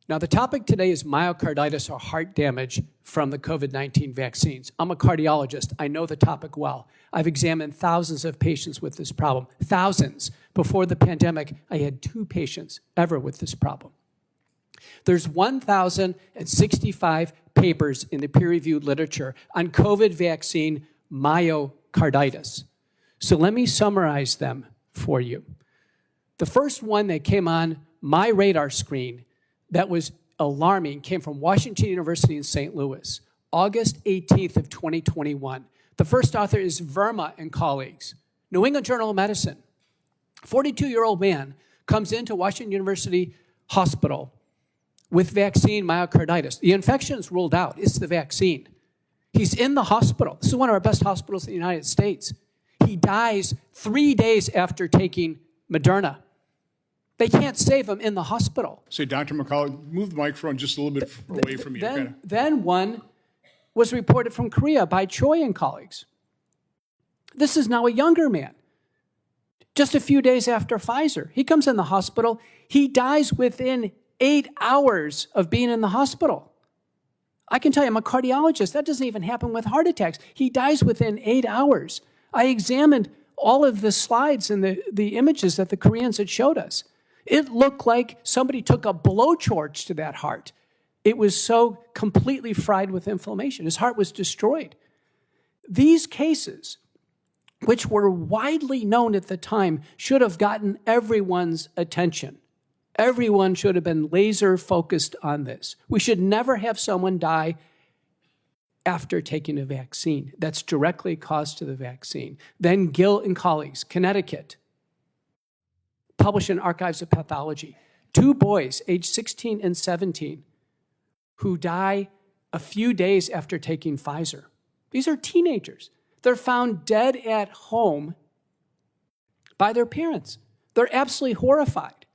Now, the topic today is myocarditis or heart damage from the COVID-19 vaccines. I'm a cardiologist. I know the topic well. I've examined thousands of patients with this problem. Thousands. Before the pandemic, I had 2 patients ever with this problem. There's 1,065 papers in the peer-reviewed literature on COVID vaccine myocarditis. So let me summarize them for you. The first one that came on my radar screen that was alarming came from Washington University in St. Louis, August 18th of 2021. The first author is Verma and colleagues. New England Journal of Medicine. 42-year-old man comes into Washington University Hospital with vaccine myocarditis. The infection is ruled out. It's the vaccine. He's in the hospital. This is one of our best hospitals in the United States. He dies 3 days after taking Moderna. They can't save him in the hospital. Say, Dr. McCullough, move the microphone just a little bit away from you. Then one was reported from Korea by Choi and colleagues. This is now a younger man. Just a few days after Pfizer, he comes in the hospital. He dies within 8 hours of being in the hospital. I can tell you, I'm a cardiologist. That doesn't even happen with heart attacks. He dies within 8 hours. I examined all of the slides and the images that the Koreans had showed us. It looked like somebody took a blowtorch to that heart. It was so completely fried with inflammation. His heart was destroyed. These cases, which were widely known at the time, should have gotten everyone's attention. Everyone should have been laser focused on this. We should never have someone die after taking a vaccine that's directly caused to the vaccine. Then Gill and colleagues, Connecticut, published in Archives of Pathology, 2 boys, aged 16 and 17, who die a few days after taking Pfizer. These are teenagers. They're found dead at home by their parents. They're absolutely horrified.